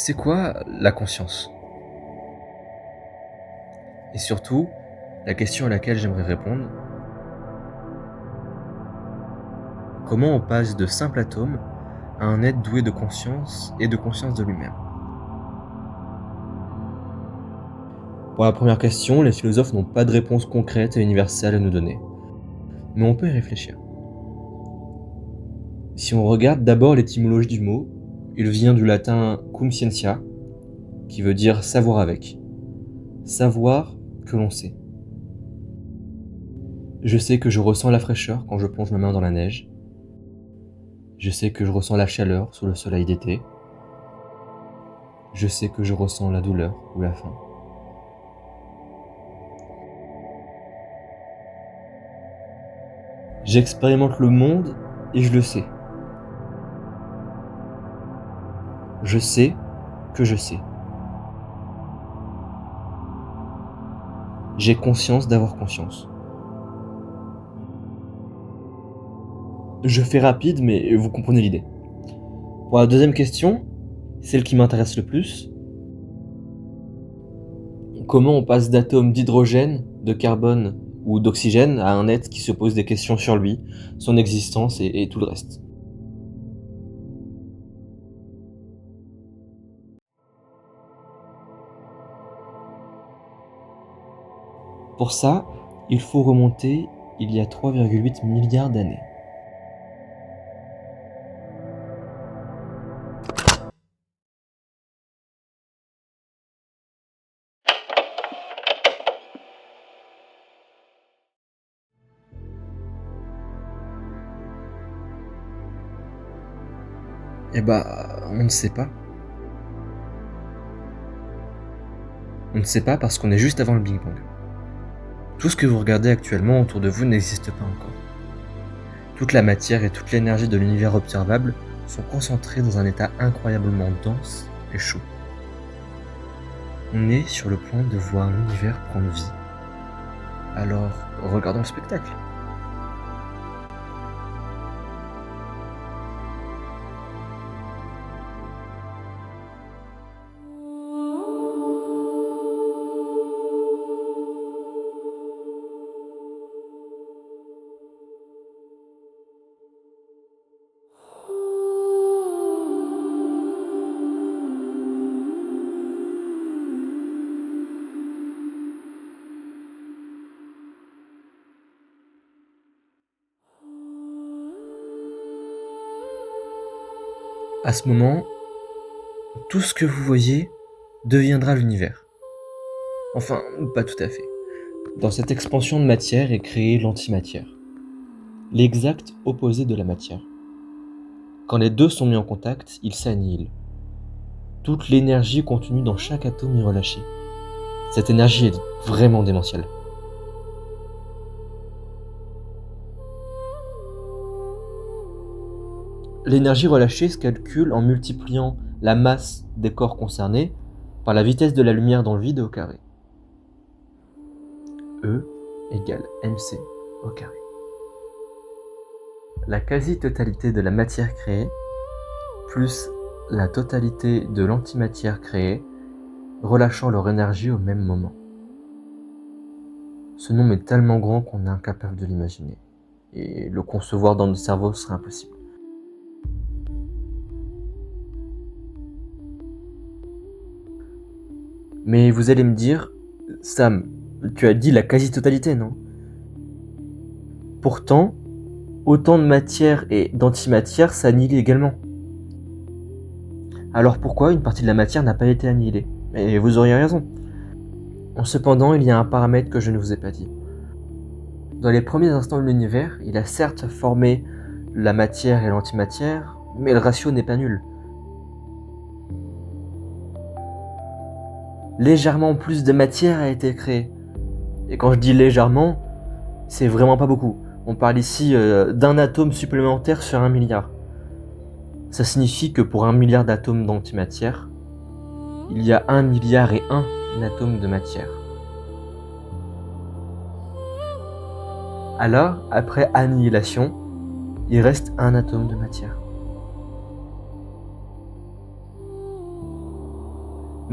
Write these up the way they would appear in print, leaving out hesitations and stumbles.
C'est quoi la conscience? Et surtout, la question à laquelle j'aimerais répondre, comment on passe de simple atome à un être doué de conscience et de conscience de lui-même? Pour la première question, les philosophes n'ont pas de réponse concrète et universelle à nous donner. Mais on peut y réfléchir. Si on regarde d'abord l'étymologie du mot, il vient du latin cum scientia, qui veut dire savoir avec. Savoir que l'on sait. Je sais que je ressens la fraîcheur quand je plonge ma main dans la neige. Je sais que je ressens la chaleur sous le soleil d'été. Je sais que je ressens la douleur ou la faim. J'expérimente le monde et je le sais. Je sais que je sais. J'ai conscience d'avoir conscience. Je fais rapide, mais vous comprenez l'idée. Pour la deuxième question, celle qui m'intéresse le plus, comment on passe d'atomes d'hydrogène, de carbone ou d'oxygène à un être qui se pose des questions sur lui, son existence et tout le reste. Pour ça, il faut remonter il y a 3,8 milliards d'années. Eh bah, on ne sait pas. On ne sait pas parce qu'on est juste avant le Big Bang. Tout ce que vous regardez actuellement autour de vous n'existe pas encore. Toute la matière et toute l'énergie de l'univers observable sont concentrées dans un état incroyablement dense et chaud. On est sur le point de voir l'univers prendre vie. Alors, regardons le spectacle. À ce moment, tout ce que vous voyez deviendra l'univers. Enfin, pas tout à fait. Dans cette expansion de matière est créée l'antimatière, l'exact opposé de la matière. Quand les deux sont mis en contact, ils s'annihilent. Toute l'énergie contenue dans chaque atome est relâchée. Cette énergie est vraiment démentielle. L'énergie relâchée se calcule en multipliant la masse des corps concernés par la vitesse de la lumière dans le vide au carré. E égale mc au carré. La quasi-totalité de la matière créée plus la totalité de l'antimatière créée, relâchant leur énergie au même moment. Ce nombre est tellement grand qu'on est incapable de l'imaginer, et le concevoir dans notre cerveau serait impossible. Mais vous allez me dire, Sam, tu as dit la quasi-totalité, non? Pourtant, autant de matière et d'antimatière s'annihilent également. Alors pourquoi une partie de la matière n'a pas été annihilée? Et vous auriez raison. Cependant, il y a un paramètre que je ne vous ai pas dit. Dans les premiers instants de l'univers, il a certes formé la matière et l'antimatière, mais le ratio n'est pas nul. Légèrement plus de matière a été créée. Et quand je dis légèrement, c'est vraiment pas beaucoup. On parle ici d'un atome supplémentaire sur 1 milliard. Ça signifie que pour 1 milliard d'atomes d'antimatière, il y a 1 milliard et 1 atomes de matière. Alors, après annihilation, il reste un atome de matière.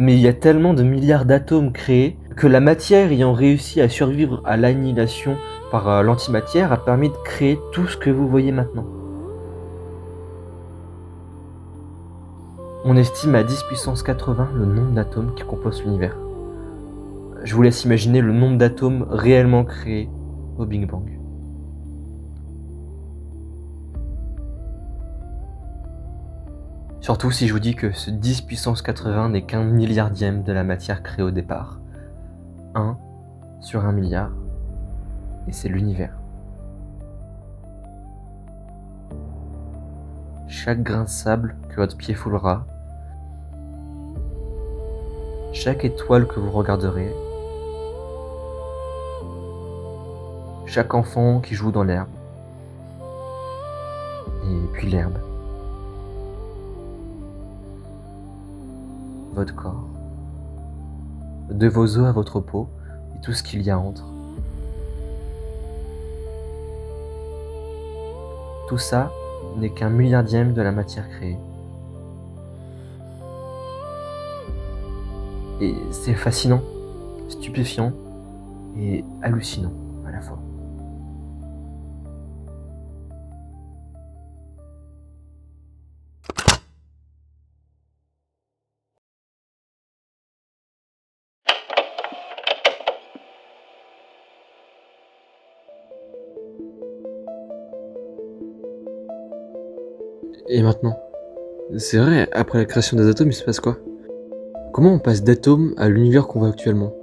Mais il y a tellement de milliards d'atomes créés que la matière ayant réussi à survivre à l'annihilation par l'antimatière a permis de créer tout ce que vous voyez maintenant. On estime à 10 puissance 80 le nombre d'atomes qui composent l'univers. Je vous laisse imaginer le nombre d'atomes réellement créés au Big Bang. Surtout si je vous dis que ce 10 puissance 80 n'est qu'un milliardième de la matière créée au départ. 1 sur 1 milliard, et c'est l'univers. Chaque grain de sable que votre pied foulera, chaque étoile que vous regarderez, chaque enfant qui joue dans l'herbe, et puis l'herbe, votre corps, de vos os à votre peau, et tout ce qu'il y a entre. Tout ça n'est qu'un milliardième de la matière créée. Et c'est fascinant, stupéfiant et hallucinant à la fois. Et maintenant? C'est vrai, après la création des atomes, il se passe quoi? Comment on passe d'atomes à l'univers qu'on voit actuellement?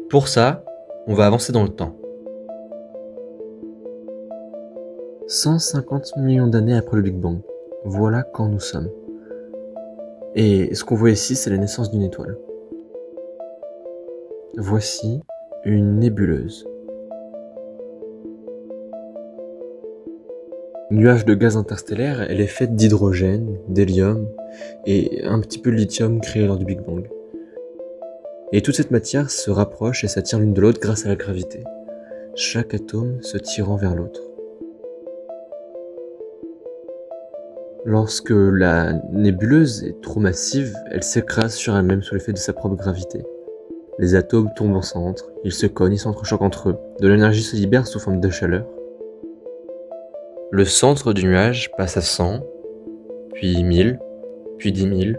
Pour ça, on va avancer dans le temps. 150 millions d'années après le Big Bang. Voilà quand nous sommes. Et ce qu'on voit ici, c'est la naissance d'une étoile. Voici une nébuleuse. Nuage de gaz interstellaire, elle est faite d'hydrogène, d'hélium et un petit peu de lithium créé lors du Big Bang. Et toute cette matière se rapproche et s'attire l'une de l'autre grâce à la gravité, chaque atome se tirant vers l'autre. Lorsque la nébuleuse est trop massive, elle s'écrase sur elle-même sous l'effet de sa propre gravité. Les atomes tombent au centre, ils se cognent, ils s'entrechoquent entre eux, de l'énergie se libère sous forme de chaleur. Le centre du nuage passe à 100, puis 1000, puis 10 000,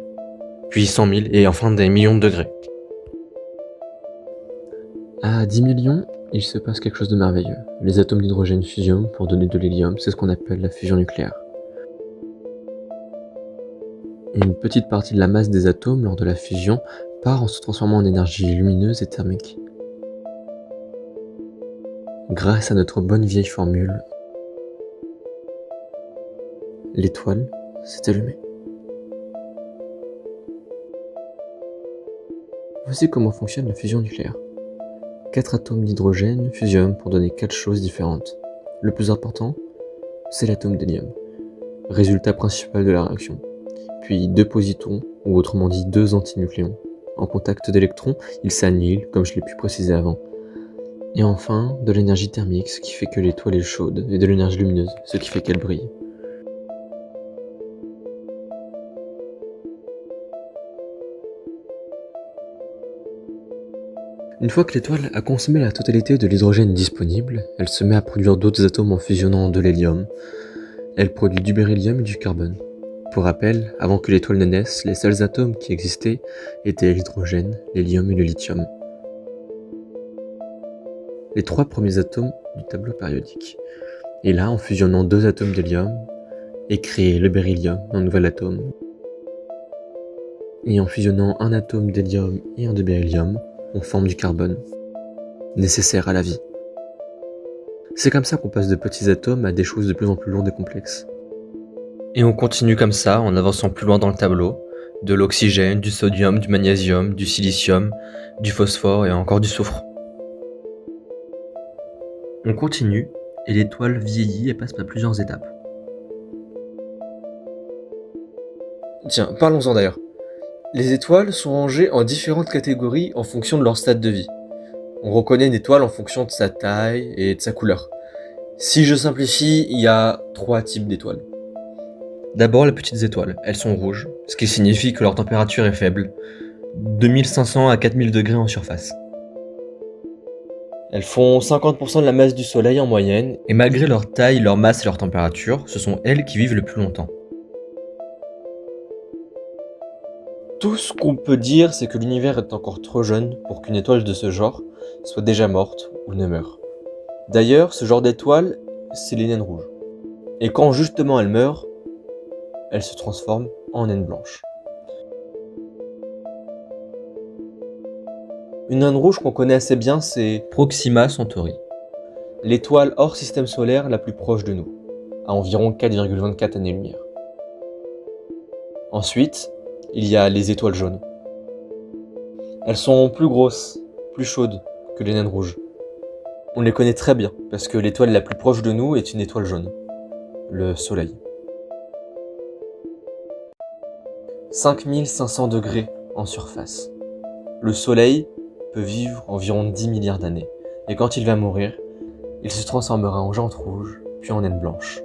puis 100 000, et enfin des millions de degrés. À 10 millions, il se passe quelque chose de merveilleux. Les atomes d'hydrogène fusionnent pour donner de l'hélium, c'est ce qu'on appelle la fusion nucléaire. Une petite partie de la masse des atomes lors de la fusion part en se transformant en énergie lumineuse et thermique. Grâce à notre bonne vieille formule, l'étoile s'est allumée. Voici comment fonctionne la fusion nucléaire. 4 atomes d'hydrogène fusionnent pour donner 4 choses différentes. Le plus important, c'est l'atome d'hélium, résultat principal de la réaction. Puis 2 positons, ou autrement dit 2 antinucléons. En contact d'électrons, ils s'annihilent, comme je l'ai pu préciser avant. Et enfin, de l'énergie thermique, ce qui fait que l'étoile est chaude, et de l'énergie lumineuse, ce qui fait qu'elle brille. Une fois que l'étoile a consommé la totalité de l'hydrogène disponible, elle se met à produire d'autres atomes en fusionnant de l'hélium. Elle produit du beryllium et du carbone. Pour rappel, avant que l'étoile ne naisse, les seuls atomes qui existaient étaient l'hydrogène, l'hélium et le lithium. Les 3 premiers atomes du tableau périodique. Et là, en fusionnant 2 atomes d'hélium, est créé le beryllium, un nouvel atome. Et en fusionnant un atome d'hélium et un de beryllium, on forme du carbone, nécessaire à la vie. C'est comme ça qu'on passe de petits atomes à des choses de plus en plus lourdes et complexes. Et on continue comme ça en avançant plus loin dans le tableau, de l'oxygène, du sodium, du magnésium, du silicium, du phosphore et encore du soufre. On continue et l'étoile vieillit et passe par plusieurs étapes. Tiens, parlons-en d'ailleurs. Les étoiles sont rangées en différentes catégories en fonction de leur stade de vie. On reconnaît une étoile en fonction de sa taille et de sa couleur. Si je simplifie, il y a 3 types d'étoiles. D'abord les petites étoiles, elles sont rouges, ce qui signifie que leur température est faible, 2500 à 4000 degrés en surface. Elles font 50% de la masse du Soleil en moyenne, et malgré leur taille, leur masse et leur température, ce sont elles qui vivent le plus longtemps. Tout ce qu'on peut dire, c'est que l'univers est encore trop jeune pour qu'une étoile de ce genre soit déjà morte ou ne meure. D'ailleurs, ce genre d'étoile, c'est les naines rouges. Et quand justement elles meurent, elles se transforment en naines blanches. Une naine rouge qu'on connaît assez bien, c'est Proxima Centauri, l'étoile hors système solaire la plus proche de nous, à environ 4,24 années-lumière. Ensuite, il y a les étoiles jaunes. Elles sont plus grosses, plus chaudes que les naines rouges. On les connaît très bien, parce que l'étoile la plus proche de nous est une étoile jaune, le Soleil. 5500 degrés en surface. Le Soleil peut vivre environ 10 milliards d'années, et quand il va mourir, il se transformera en jante rouge, puis en naine blanche.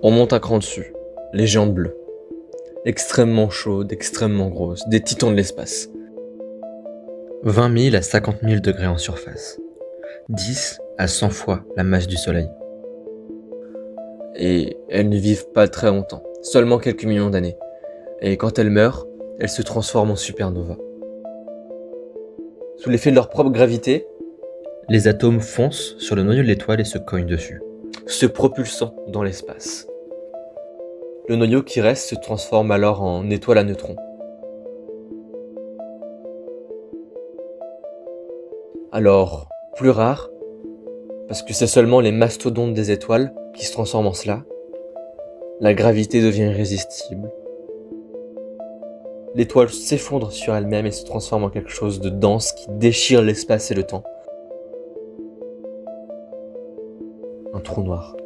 On monte un cran dessus, les géantes bleues. Extrêmement chaudes, extrêmement grosses, des titans de l'espace. 20 000 à 50 000 degrés en surface. 10 à 100 fois la masse du Soleil. Et elles ne vivent pas très longtemps, seulement quelques millions d'années. Et quand elles meurent, elles se transforment en supernova. Sous l'effet de leur propre gravité, les atomes foncent sur le noyau de l'étoile et se cognent dessus, se propulsant dans l'espace. Le noyau qui reste se transforme alors en étoile à neutrons. Alors, plus rare, parce que c'est seulement les mastodontes des étoiles qui se transforment en cela, la gravité devient irrésistible. L'étoile s'effondre sur elle-même et se transforme en quelque chose de dense qui déchire l'espace et le temps. Un trou noir.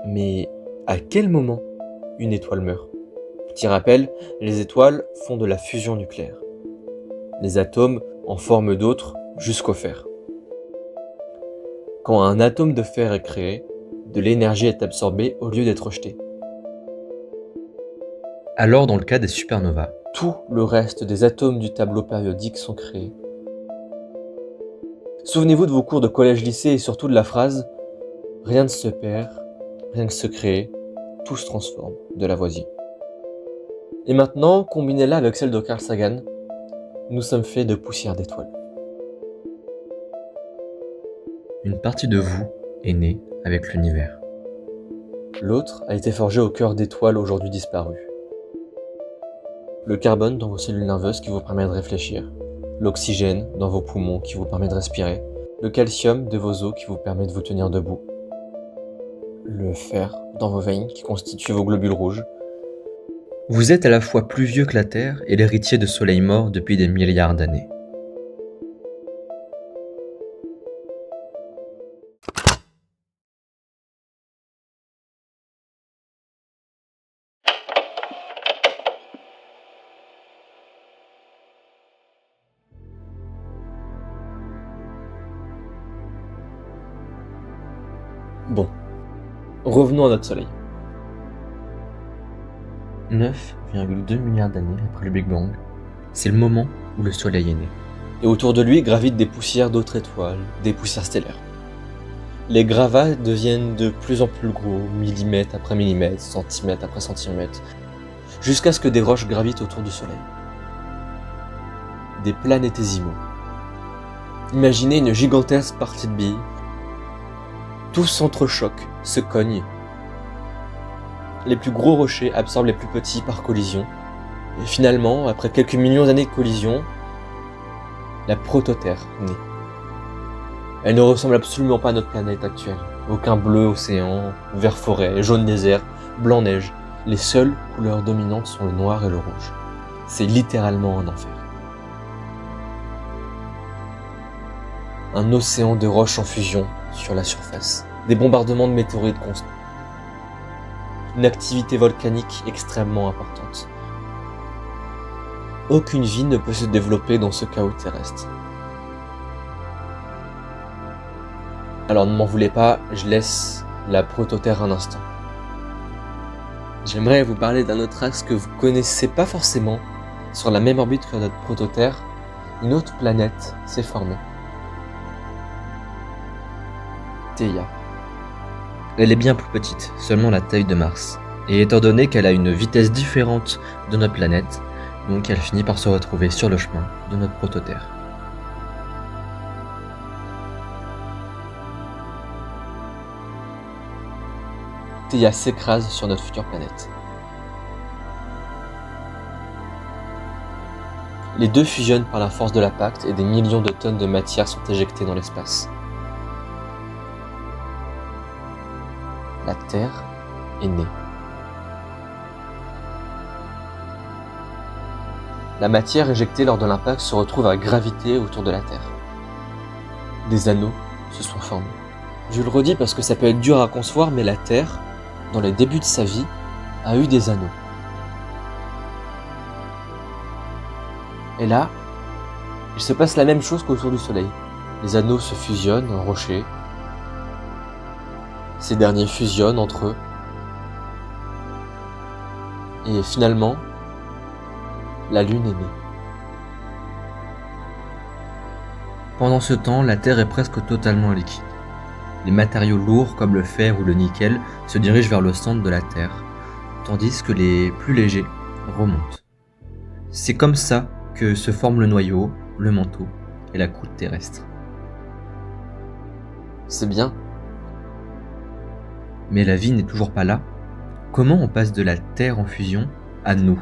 Mais à quel moment une étoile meurt ? Petit rappel, les étoiles font de la fusion nucléaire. Les atomes en forment d'autres jusqu'au fer. Quand un atome de fer est créé, de l'énergie est absorbée au lieu d'être rejetée. Alors dans le cas des supernovas, tout le reste des atomes du tableau périodique sont créés. Souvenez-vous de vos cours de collège-lycée et surtout de la phrase « Rien ne se perd, rien ne se crée, tout se transforme » de Lavoisier. Et maintenant, combinez-la avec celle de Carl Sagan, nous sommes faits de poussière d'étoiles. Une partie de vous est née avec l'univers. L'autre a été forgée au cœur d'étoiles aujourd'hui disparues. Le carbone dans vos cellules nerveuses qui vous permet de réfléchir, l'oxygène dans vos poumons qui vous permet de respirer, le calcium de vos os qui vous permet de vous tenir debout, le fer dans vos veines qui constituent vos globules rouges. Vous êtes à la fois plus vieux que la Terre et l'héritier de soleils morts depuis des milliards d'années. Bon, revenons à notre Soleil. 9,2 milliards d'années après le Big Bang, c'est le moment où le Soleil est né. Et autour de lui gravitent des poussières d'autres étoiles, des poussières stellaires. Les gravats deviennent de plus en plus gros, millimètre après millimètre, centimètre après centimètre, jusqu'à ce que des roches gravitent autour du Soleil. Des planétésimaux. Imaginez une gigantesque partie de billes. Tout s'entrechoque, se cogne. Les plus gros rochers absorbent les plus petits par collision. Et finalement, après quelques millions d'années de collision, la prototerre naît. Elle ne ressemble absolument pas à notre planète actuelle. Aucun bleu océan, vert forêt, jaune désert, blanc neige. Les seules couleurs dominantes sont le noir et le rouge. C'est littéralement un enfer. Un océan de roches en fusion sur la surface. Des bombardements de météorites constants. Une activité volcanique extrêmement importante. aucune vie ne peut se développer dans ce chaos terrestre. Alors ne m'en voulez pas, je laisse la prototerre un instant. J'aimerais vous parler d'un autre axe que vous connaissez pas forcément. Sur la même orbite que notre prototerre, une autre planète s'est formée. Theia. Elle est bien plus petite, seulement la taille de Mars. Et étant donné qu'elle a une vitesse différente de notre planète, donc elle finit par se retrouver sur le chemin de notre prototerre. Theia s'écrase sur notre future planète. Les deux fusionnent par la force de l'impact et des millions de tonnes de matière sont éjectées dans l'espace. La Terre est née. La matière éjectée lors de l'impact se retrouve à graviter autour de la Terre. Des anneaux se sont formés. Je le redis parce que ça peut être dur à concevoir, mais la Terre, dans les débuts de sa vie, a eu des anneaux. Et là, il se passe la même chose qu'autour du Soleil. Les anneaux se fusionnent en rochers. Ces derniers fusionnent entre eux. Et finalement, la Lune est née. Pendant ce temps, la Terre est presque totalement liquide. Les matériaux lourds comme le fer ou le nickel se dirigent vers le centre de la Terre, tandis que les plus légers remontent. C'est comme ça que se forment le noyau, le manteau et la croûte terrestre. C'est bien. Mais la vie n'est toujours pas là. Comment on passe de la Terre en fusion à nous ?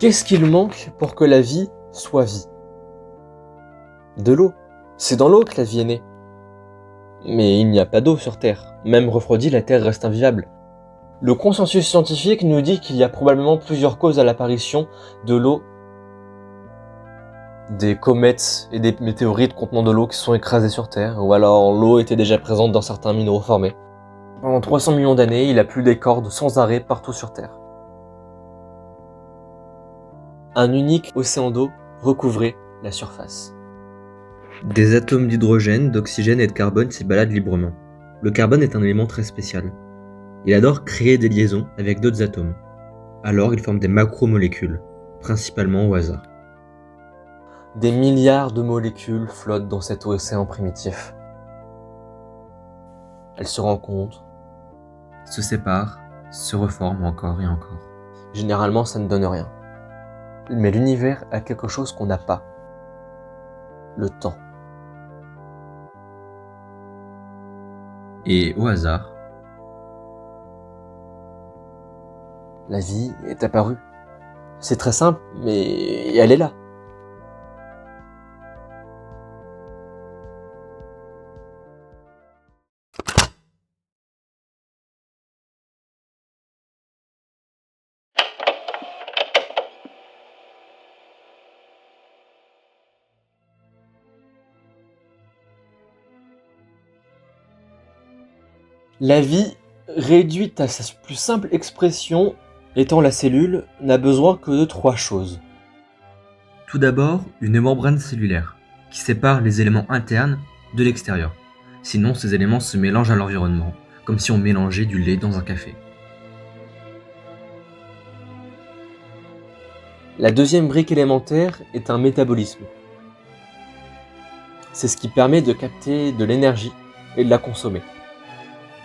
Qu'est-ce qu'il manque pour que la vie soit vie ? De l'eau. C'est dans l'eau que la vie est née. Mais il n'y a pas d'eau sur Terre. Même refroidie, la Terre reste invivable. Le consensus scientifique nous dit qu'il y a probablement plusieurs causes à l'apparition de l'eau. Des comètes et des météorites contenant de l'eau qui sont écrasées sur Terre, ou alors l'eau était déjà présente dans certains minéraux formés. Pendant 300 millions d'années, il a plu des cordes sans arrêt partout sur Terre. Un unique océan d'eau recouvrait la surface. Des atomes d'hydrogène, d'oxygène et de carbone s'y baladent librement. Le carbone est un élément très spécial. Il adore créer des liaisons avec d'autres atomes. Alors il forme des macromolécules, principalement au hasard. Des milliards de molécules flottent dans cet océan primitif. Elles se rencontrent, Se séparent, se reforment encore et encore. Généralement, ça ne donne rien. Mais l'univers a quelque chose qu'on n'a pas. Le temps. Et au hasard, La vie est apparue. C'est très simple, mais elle est là. La vie, réduite à sa plus simple expression, étant la cellule, n'a besoin que de 3 choses. tout d'abord, une membrane cellulaire, qui sépare les éléments internes de l'extérieur. Sinon, ces éléments se mélangent à l'environnement, comme si on mélangeait du lait dans un café. La deuxième brique élémentaire est un métabolisme. C'est ce qui permet de capter de l'énergie et de la consommer.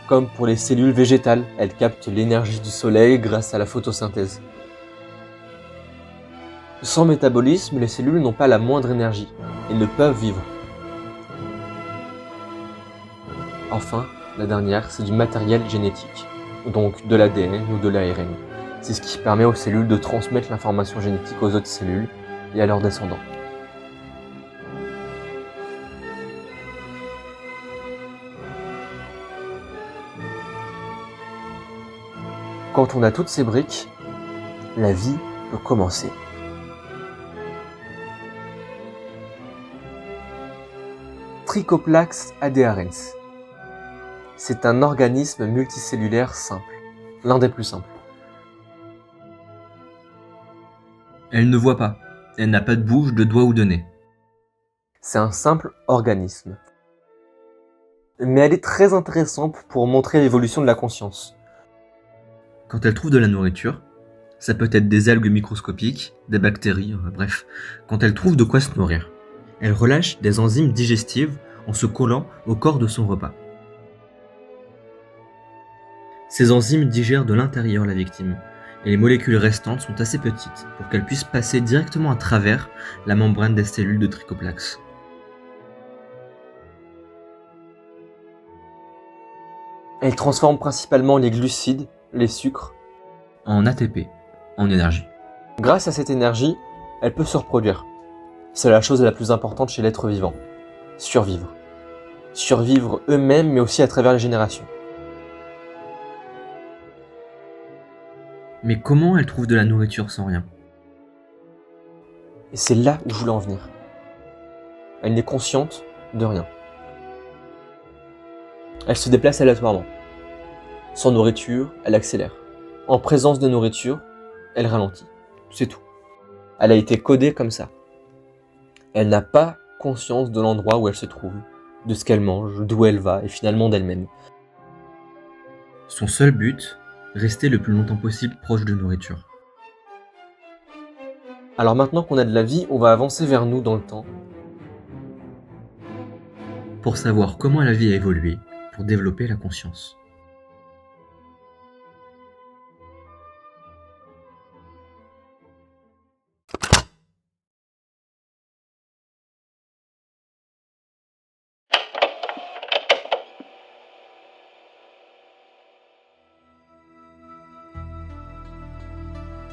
Comme pour les cellules végétales, elles captent l'énergie du soleil grâce à la photosynthèse. Sans métabolisme, les cellules n'ont pas la moindre énergie et ne peuvent vivre. Enfin, la dernière, c'est du matériel génétique, donc de l'ADN ou de l'ARN. C'est ce qui permet aux cellules de transmettre l'information génétique aux autres cellules et à leurs descendants. Quand on a toutes ces briques, la vie peut commencer. Trichoplax adherens. C'est un organisme multicellulaire simple, l'un des plus simples. Elle ne voit pas. Elle n'a pas de bouche, de doigt ou de nez. C'est un simple organisme. Mais elle est très intéressante pour montrer l'évolution de la conscience. Quand elle trouve de la nourriture, ça peut être des algues microscopiques, des bactéries, bref, quand elle trouve de quoi se nourrir, elle relâche des enzymes digestives en se collant au corps de son repas. Ces enzymes digèrent de l'intérieur la victime, et les molécules restantes sont assez petites pour qu'elles puissent passer directement à travers la membrane des cellules de Trichoplax. Elle transforme principalement les glucides, les sucres, En ATP, en énergie. Grâce à cette énergie, elle peut se reproduire. C'est la chose la plus importante chez l'être vivant. Survivre. Survivre eux-mêmes, mais aussi à travers les générations. Mais comment elle trouve de la nourriture sans rien? Et c'est là où je voulais en venir. Elle n'est consciente de rien. Elle se déplace aléatoirement. Sans nourriture, elle accélère. En présence de nourriture, elle ralentit. C'est tout. Elle a été codée comme ça. Elle n'a pas conscience de l'endroit où elle se trouve, de ce qu'elle mange, d'où elle va et finalement d'elle-même. Son seul but, rester le plus longtemps possible proche de nourriture. Alors maintenant qu'on a de la vie, on va avancer vers nous dans le temps. Pour savoir comment la vie a évolué, pour développer la conscience.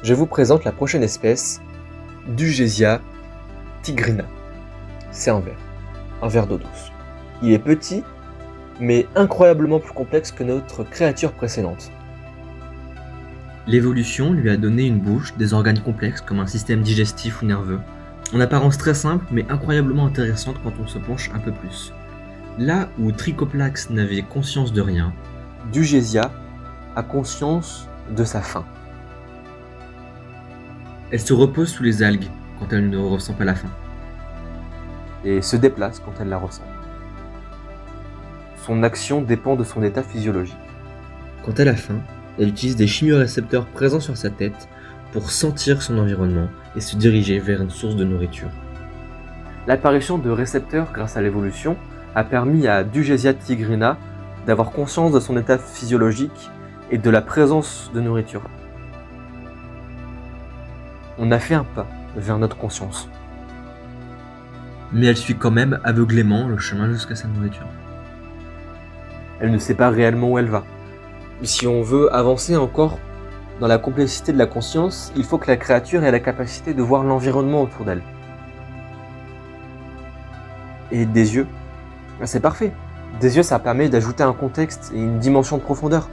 Je vous présente la prochaine espèce, Dugesia tigrina. C'est un ver d'eau douce. Il est petit, mais incroyablement plus complexe que notre créature précédente. L'évolution lui a donné une bouche, des organes complexes comme un système digestif ou nerveux, en apparence très simple mais incroyablement intéressante quand on se penche un peu plus. Là où Trichoplax n'avait conscience de rien, Dugesia a conscience de sa faim. elle se repose sous les algues quand elle ne ressent pas la faim. Et se déplace quand elle la ressent. Son action dépend de son état physiologique. Quand elle a faim, elle utilise des chimiorécepteurs présents sur sa tête pour sentir son environnement et se diriger vers une source de nourriture. L'apparition de récepteurs grâce à l'évolution a permis à Dugesia tigrina d'avoir conscience de son état physiologique et de la présence de nourriture. On a fait un pas vers notre conscience. Mais elle suit quand même aveuglément le chemin jusqu'à sa nourriture. Elle ne sait pas réellement où elle va. Si on veut avancer encore dans la complexité de la conscience, il faut que la créature ait la capacité de voir l'environnement autour d'elle. Et des yeux, c'est parfait. Des yeux, ça permet d'ajouter un contexte et une dimension de profondeur.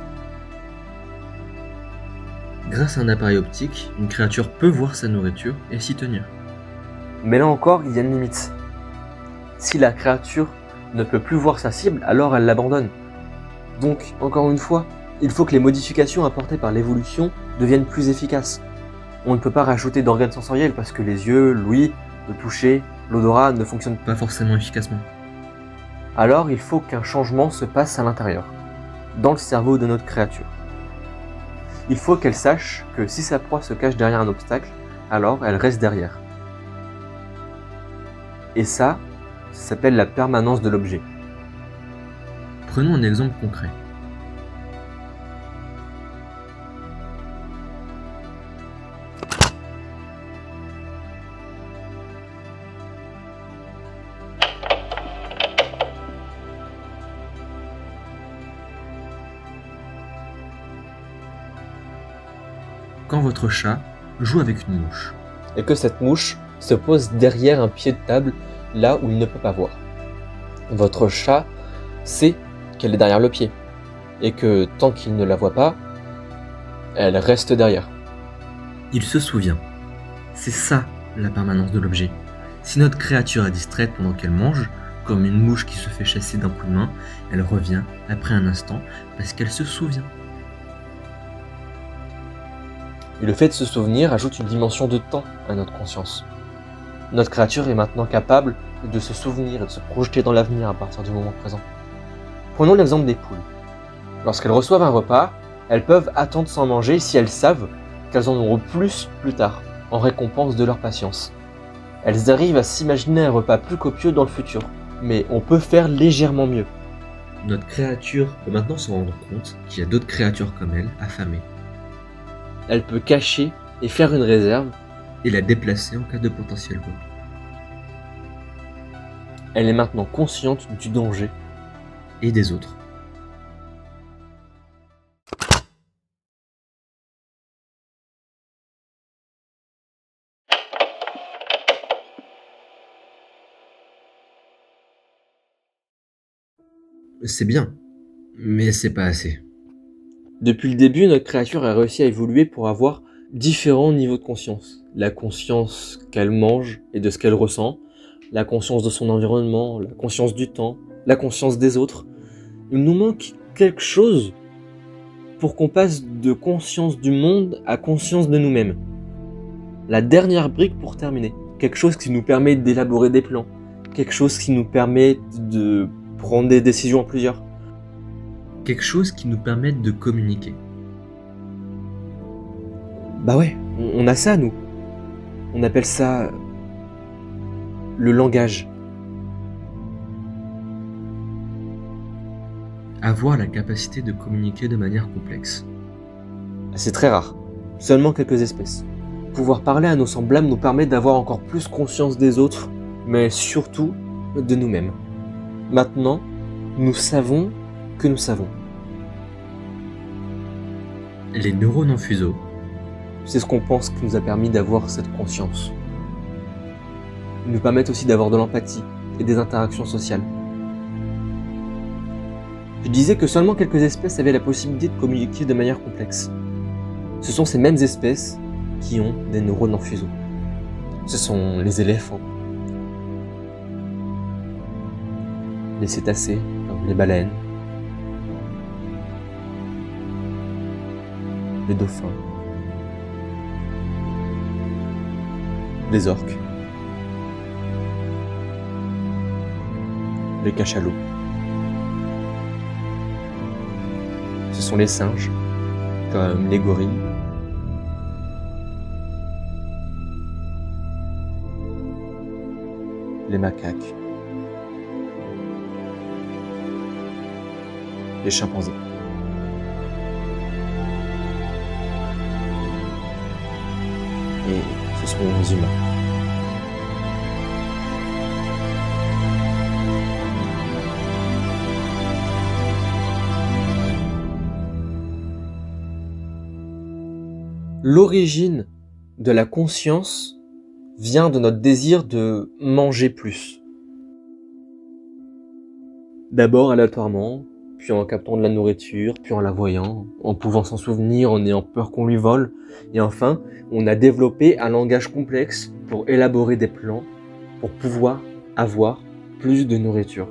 Grâce à un appareil optique, une créature peut voir sa nourriture et s'y tenir. Mais là encore, il y a une limite. Si la créature ne peut plus voir sa cible, alors elle l'abandonne. Donc, encore une fois, il faut que les modifications apportées par l'évolution deviennent plus efficaces. On ne peut pas rajouter d'organes sensoriels parce que les yeux, l'ouïe, le toucher, l'odorat ne fonctionnent pas. Pas forcément efficacement. Alors, il faut qu'un changement se passe à l'intérieur, dans le cerveau de notre créature. Il faut qu'elle sache que si sa proie se cache derrière un obstacle, alors elle reste derrière. Et ça s'appelle la permanence de l'objet. Prenons un exemple concret. Quand votre chat joue avec une mouche, Et que cette mouche se pose derrière un pied de table, là où il ne peut pas voir. Votre chat sait qu'elle est derrière le pied, et que tant qu'il ne la voit pas, Elle reste derrière. Il se souvient. C'est ça la permanence de l'objet. Si notre créature est distraite pendant qu'elle mange, comme une mouche qui se fait chasser d'un coup de main, elle revient après un instant parce qu'elle se souvient. Et le fait de se souvenir ajoute une dimension de temps à notre conscience. Notre créature est maintenant capable de se souvenir et de se projeter dans l'avenir à partir du moment présent. Prenons l'exemple des poules. Lorsqu'elles reçoivent un repas, elles peuvent attendre sans manger si elles savent qu'elles en auront plus tard, en récompense de leur patience. Elles arrivent à s'imaginer un repas plus copieux dans le futur, mais on peut faire légèrement mieux. Notre créature peut maintenant se rendre compte qu'il y a d'autres créatures comme elle, affamées, Elle peut cacher et faire une réserve. et la déplacer en cas de potentiel vol. Elle est maintenant consciente du danger. Et des autres. C'est bien, mais c'est pas assez. Depuis le début, notre créature a réussi à évoluer pour avoir différents niveaux de conscience. La conscience qu'elle mange et de ce qu'elle ressent, la conscience de son environnement, la conscience du temps, la conscience des autres. Il nous manque quelque chose pour qu'on passe de conscience du monde à conscience de nous-mêmes. La dernière brique pour terminer. Quelque chose qui nous permet d'élaborer des plans. Quelque chose qui nous permet de prendre des décisions à plusieurs. Quelque chose qui nous permette de communiquer. Bah ouais, on a ça nous. On appelle ça le langage. Avoir la capacité de communiquer de manière complexe. C'est très rare. Seulement quelques espèces. Pouvoir parler à nos semblables nous permet d'avoir encore plus conscience des autres, mais surtout de nous-mêmes. Maintenant, nous savons que nous savons. Les neurones en fuseau. C'est ce qu'on pense qui nous a permis d'avoir cette conscience. Ils nous permettent aussi d'avoir de l'empathie et des interactions sociales. Je disais que seulement quelques espèces avaient la possibilité de communiquer de manière complexe. Ce sont ces mêmes espèces qui ont des neurones en fuseau. Ce sont les éléphants, les cétacés, comme les baleines, les dauphins, les orques, les cachalots. Ce sont les singes, comme les gorilles, les macaques, les chimpanzés. Et ce sont les humains. L'origine de la conscience vient de notre désir de manger plus. D'abord aléatoirement, puis en captant de la nourriture, puis en la voyant, en pouvant s'en souvenir, en ayant peur qu'on lui vole. Et enfin, on a développé un langage complexe pour élaborer des plans, pour pouvoir avoir plus de nourriture.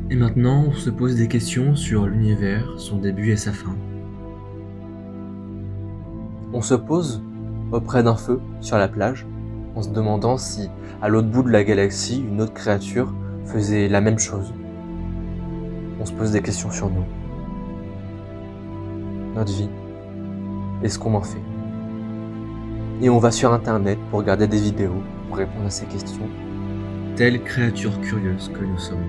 Et maintenant, on se pose des questions sur l'univers, son début et sa fin. On se pose auprès d'un feu sur la plage, en se demandant si, à l'autre bout de la galaxie, une autre créature faisait la même chose. On se pose des questions sur nous, notre vie, et ce qu'on en fait. Et on va sur internet pour regarder des vidéos, pour répondre à ces questions. Telle créature curieuse que nous sommes.